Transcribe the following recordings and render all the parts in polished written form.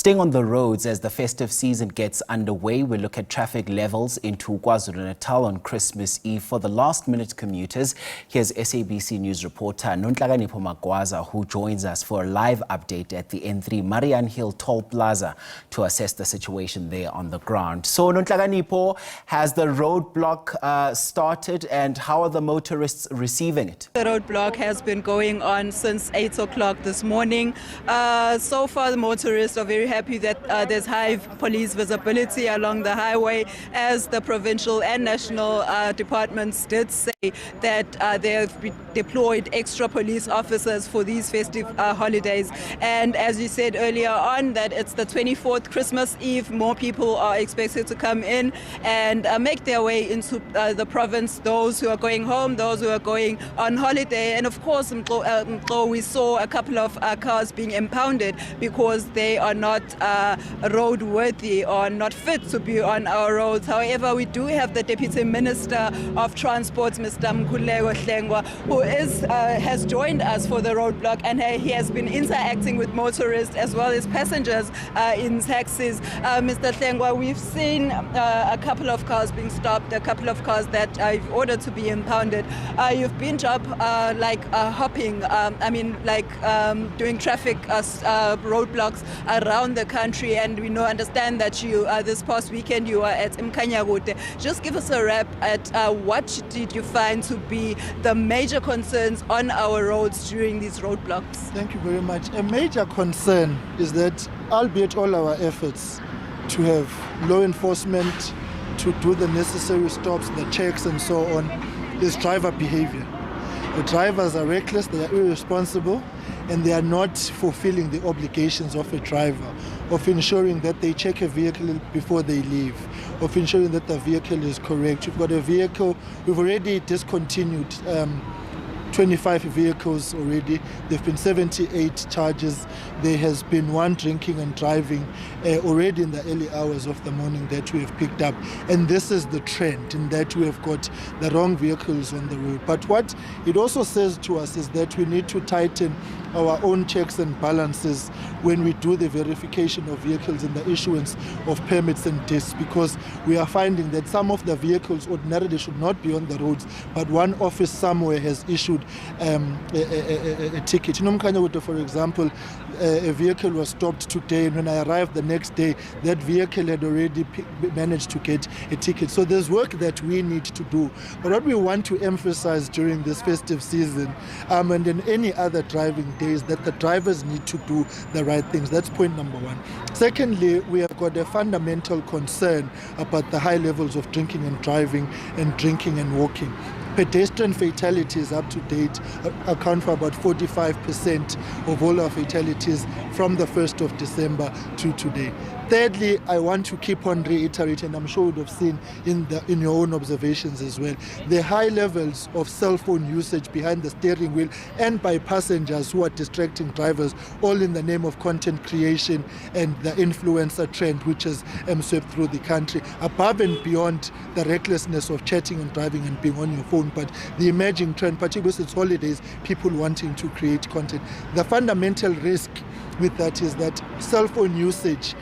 Staying on the roads as the festive season gets underway, we look at traffic levels into KwaZulu-Natal on Christmas Eve for the last-minute commuters. Here's SABC News reporter Nonhlakanipho Magwaza, who joins us for a live update at the N3 Mariannhill Toll Plaza to assess the situation there on the ground. So, Nonhlakanipho, has the roadblock started, and how are the motorists receiving it? The roadblock has been going on since 8 o'clock this morning. So far, the motorists are very happy that there's high police visibility along the highway, as the provincial and national departments did say that they have deployed extra police officers for these festive holidays. And as you said earlier on, that it's the 24th Christmas Eve, more people are expected to come in and make their way into the province, those who are going home, those who are going on holiday. And of course, we saw a couple of cars being impounded because they are not roadworthy or not fit to be on our roads. However, we do have the Deputy Minister of Transport, Mr. Mkhuleko Hlengwa, who has joined us for the roadblock, and he has been interacting with motorists as well as passengers in taxis. Mr. Hlengwa, we've seen a couple of cars being stopped, a couple of cars that I've ordered to be impounded. You've been hopping, doing traffic roadblocks around the country, and we understand that you this past weekend you were at Mkhuleko. Just give us a wrap at what did you find to be the major concerns on our roads during these roadblocks? Thank you very much. A major concern is that, albeit all our efforts to have law enforcement to do the necessary stops, the checks and so on, is driver behavior. The drivers are reckless, they are irresponsible, and they are not fulfilling the obligations of a driver, of ensuring that they check a vehicle before they leave, of ensuring that the vehicle is correct. You've got a vehicle, we've already discontinued 25 vehicles already. There have been 78 charges. There has been one drinking and driving already in the early hours of the morning that we have picked up. And this is the trend, in that we have got the wrong vehicles on the road. But what it also says to us is that we need to tighten our own checks and balances when we do the verification of vehicles and the issuance of permits and discs, because we are finding that some of the vehicles ordinarily should not be on the roads, but one office somewhere has issued a ticket. In Mkhuleko, for example, a vehicle was stopped today, and when I arrived the next day, that vehicle had already managed to get a ticket. So there's work that we need to do. But what we want to emphasize during this festive season and in any other driving days, that the drivers need to do the right things. That's point number one. Secondly, we have got a fundamental concern about the high levels of drinking and driving and drinking and walking. Pedestrian fatalities up to date account for about 45% of all our fatalities from the 1st of December to today. Thirdly, I want to keep on reiterating, and I'm sure you would have seen in your own observations as well, the high levels of cell phone usage behind the steering wheel and by passengers who are distracting drivers, all in the name of content creation and the influencer trend which has swept through the country, above and beyond the recklessness of chatting and driving and being on your phone, but the emerging trend, particularly since holidays, people wanting to create content. The fundamental risk with that is that cell phone usage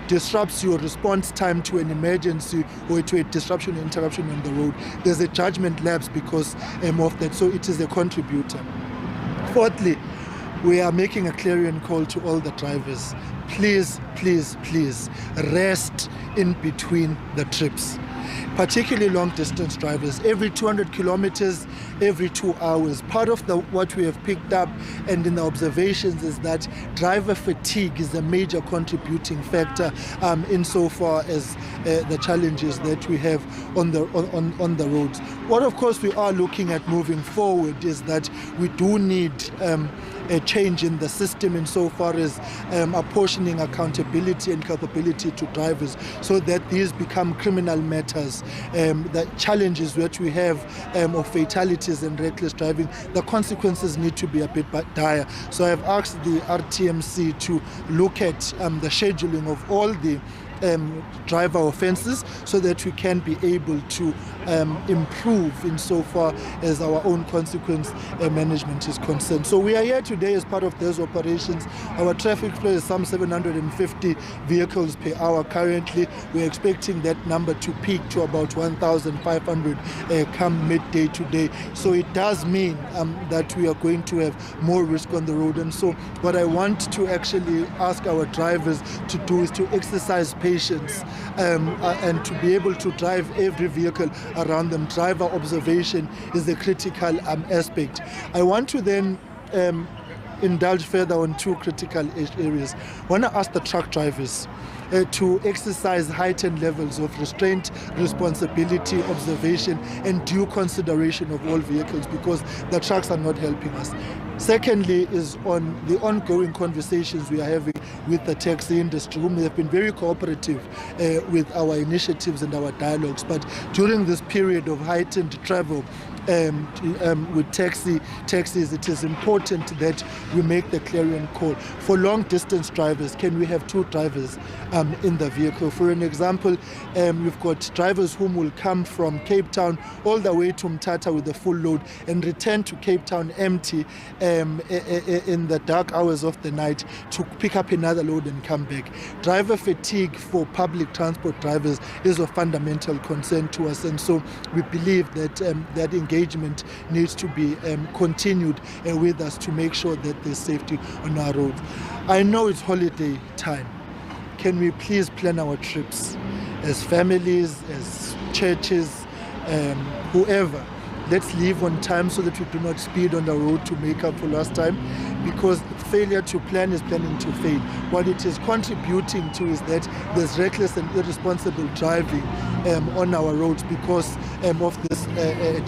disrupts your response time to an emergency or to a disruption or interruption on the road. There's a judgment lapse because of that, so it is a contributor. Fourthly, we are making a clarion call to all the drivers. Please, please, please, rest in between the trips. Particularly long-distance drivers, every 200 kilometers, every 2 hours. Part of what we have picked up and in the observations is that driver fatigue is a major contributing factor insofar as the challenges that we have on the roads. What, of course, we are looking at moving forward is that we do need a change in the system insofar as apportioning accountability and culpability to drivers, so that these become criminal matters. The challenges that we have of fatalities and reckless driving, the consequences need to be a bit dire. So I have asked the RTMC to look at the scheduling of all the driver offences so that we can be able to improve insofar as our own consequence management is concerned. So we are here today as part of those operations. Our traffic flow is some 750 vehicles per hour currently. We're expecting that number to peak to about 1,500 come midday today. So it does mean that we are going to have more risk on the road. And so what I want to actually ask our drivers to do is to exercise patience and to be able to drive every vehicle around them. Driver observation is a critical aspect. I want to then indulge further on two critical areas. I want to ask the truck drivers to exercise heightened levels of restraint, responsibility, observation, and due consideration of all vehicles, because the trucks are not helping us. Secondly is on the ongoing conversations we are having with the taxi industry, whom have been very cooperative with our initiatives and our dialogues. But during this period of heightened travel with taxis, it is important that we make the clarion call. For long distance drivers, can we have two drivers in the vehicle? For an example, we've got drivers whom will come from Cape Town all the way to Mthatha with a full load and return to Cape Town empty in the dark hours of the night to pick up another load and come back. Driver fatigue for public transport drivers is of fundamental concern to us, and so we believe that that engagement needs to be continued with us to make sure that there's safety on our roads. I know it's holiday time. Can we please plan our trips as families, as churches, whoever? Let's leave on time so that we do not speed on the road to make up for lost time, because failure to plan is planning to fail. What it is contributing to is that there's reckless and irresponsible driving on our roads because of this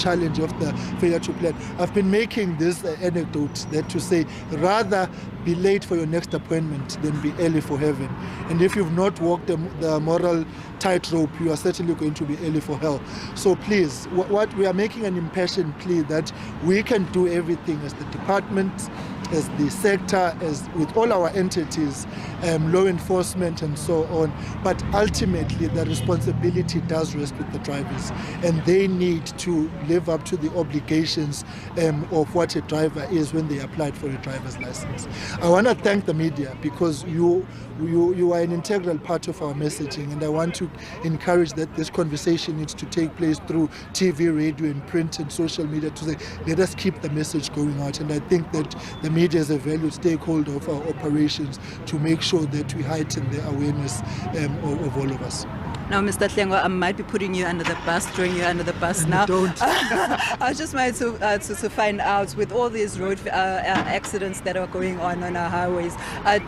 challenge of the failure to plan. I've been making this anecdote that to say rather be late for your next appointment than be early for heaven. And if you've not walked the moral tightrope, you are certainly going to be early for hell. So please, what we are making an impassioned plea that we can do everything as the department, as the sector, as with all our entities, law enforcement and so on. But ultimately, the responsibility does rest with the drivers, and they need to live up to the obligations of what a driver is when they applied for a driver's license. I want to thank the media because you are an integral part of our messaging, and I want to encourage that this conversation needs to take place through TV, radio, and print and social media to say, let us keep the message going out. And I think that the media is a valued stakeholder of our operations to make sure that we heighten the awareness of all of us. Now, Mr. Hlengwa, I might be putting you under the bus, throwing you under the bus now. Don't. I just wanted to find out, with all these road accidents that are going on our highways,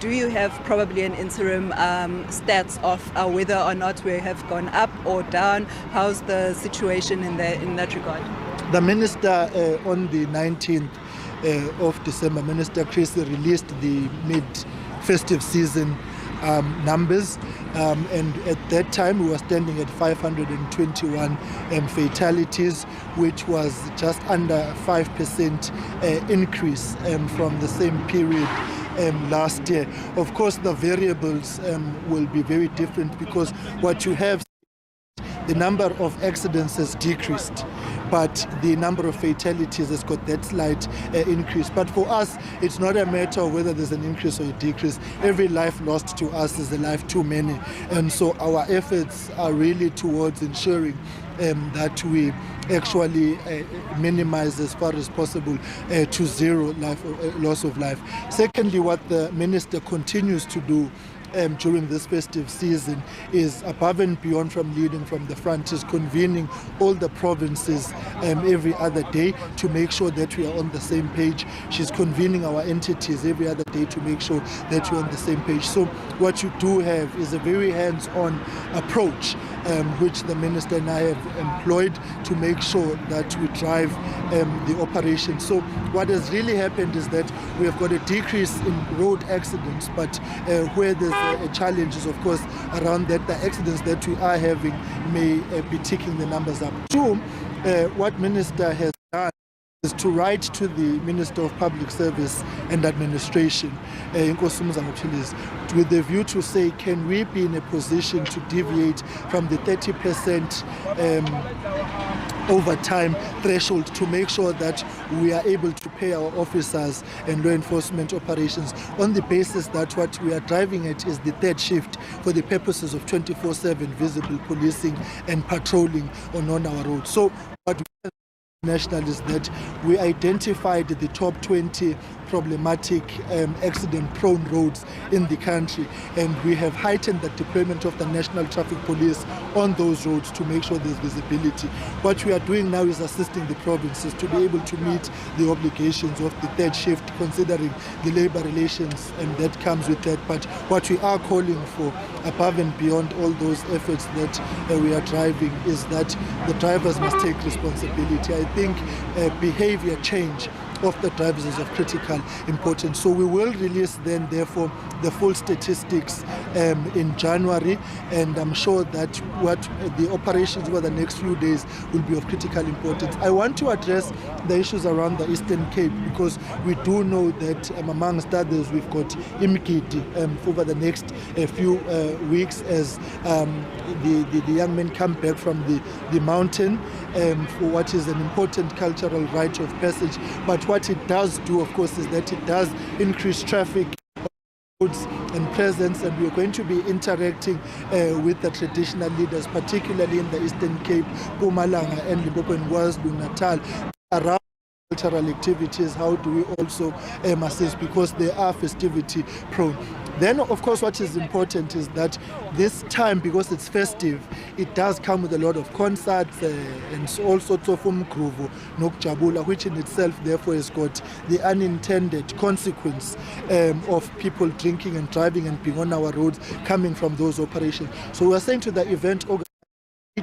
do you have probably an interim stats of whether or not we have gone up or down? How's the situation in that regard? The minister on the 19th of December, Minister Chris, released the mid-festive season numbers, and at that time we were standing at 521 fatalities, which was just under 5% increase from the same period last year. Of course, the variables will be very different because what you have, the number of accidents has decreased, but the number of fatalities has got that slight increase. But for us, it's not a matter of whether there's an increase or a decrease. Every life lost to us is a life too many. And so our efforts are really towards ensuring that we actually minimize as far as possible to zero loss of life. Secondly, what the minister continues to do during this festive season is, above and beyond from leading from the front, is convening all the provinces every other day to make sure that we are on the same page. She's convening our entities every other day to make sure that we're on the same page. So what you do have is a very hands-on approach which the minister and I have employed to make sure that we drive the operation. So what has really happened is that we have got a decrease in road accidents, but where there's a challenge is, of course, around that the accidents that we are having may be ticking the numbers up. Two, what minister has done is to write to the Minister of Public Service and Administration, with the view to say, can we be in a position to deviate from the 30% overtime threshold to make sure that we are able to pay our officers and law enforcement operations on the basis that what we are driving at is the third shift for the purposes of 24/7 visible policing and patrolling on our roads. So what we national is that we identified the top 20 problematic accident-prone roads in the country, and we have heightened the deployment of the National Traffic Police on those roads to make sure there's visibility. What we are doing now is assisting the provinces to be able to meet the obligations of the third shift, considering the labor relations, and that comes with that. But what we are calling for, above and beyond all those efforts that we are driving, is that the drivers must take responsibility. I think behavior change of the drivers is of critical importance. So we will release then, therefore, the full statistics in January, and I'm sure that what the operations over the next few days will be of critical importance. I want to address the issues around the Eastern Cape, because we do know that amongst others we've got Imgidi over the next few weeks as the young men come back from the mountain for what is an important cultural rite of passage. But what it does do, of course, is that it does increase traffic and presence, and we're going to be interacting with the traditional leaders, particularly in the Eastern Cape, Mpumalanga and Limpopo and KwaZulu-Natal, around cultural activities. How do we also assist, because they are festivity prone. Then, of course, what is important is that this time, because it's festive, it does come with a lot of concerts and all sorts of umgruvu, nokjabula, which in itself, therefore, has got the unintended consequence of people drinking and driving and being on our roads coming from those operations. So we're saying to the event organizers,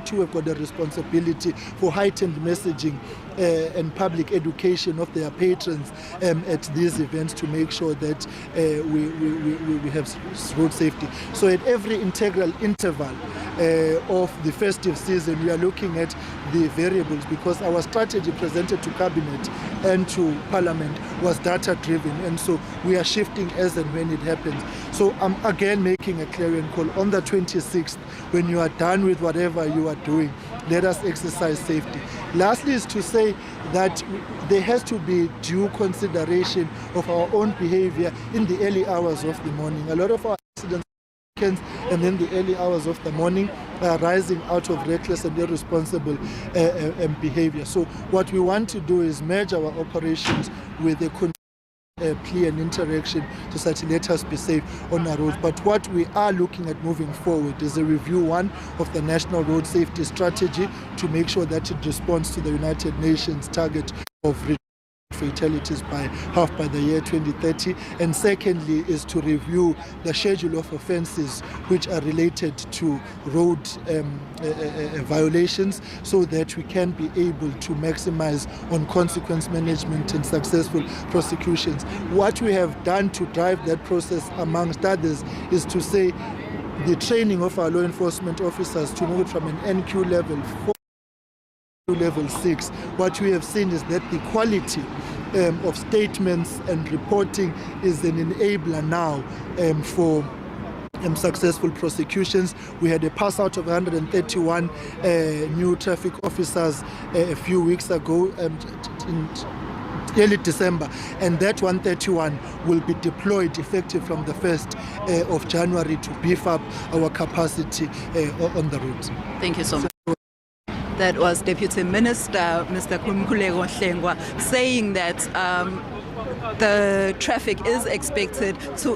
too have got a responsibility for heightened messaging and public education of their patrons at these events to make sure that we have road safety. So at every integral interval of the festive season, we are looking at the variables, because our strategy presented to Cabinet and to Parliament was data driven, and so we are shifting as and when it happens. So I'm again making a clarion call on the 26th, when you are done with whatever you are doing, let us exercise safety. Lastly is to say that there has to be due consideration of our own behavior in the early hours of the morning. A lot of our accidents and in the early hours of the morning are rising out of reckless and irresponsible behavior. So what we want to do is merge our operations with a plea and interaction to such let us be safe on our roads. But what we are looking at moving forward is a review, one, of the National Road Safety Strategy to make sure that it responds to the United Nations target of fatalities by the year 2030, and secondly is to review the schedule of offences which are related to road violations, so that we can be able to maximize on consequence management and successful prosecutions. What we have done to drive that process, amongst others, is to say the training of our law enforcement officers to move from an NQ level 4 to level 6. What we have seen is that the quality of statements and reporting is an enabler now for successful prosecutions. We had a pass out of 131 new traffic officers a few weeks ago in early December, and that 131 will be deployed effective from the 1st of January to beef up our capacity on the roads. Thank you so much. That was Deputy Minister Mr. Mkhuleko Hlengwa saying that the traffic is expected to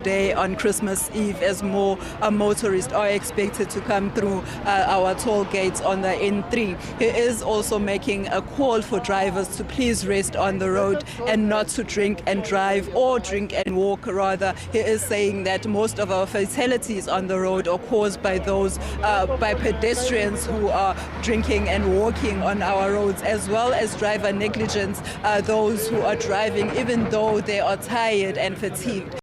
day on Christmas Eve, as more motorists are expected to come through our toll gates on the N3. He is also making a call for drivers to please rest on the road and not to drink and drive, or drink and walk rather. He is saying that most of our fatalities on the road are caused by those by pedestrians who are drinking and walking on our roads, as well as driver negligence, those who are driving even though they are tired and fatigued.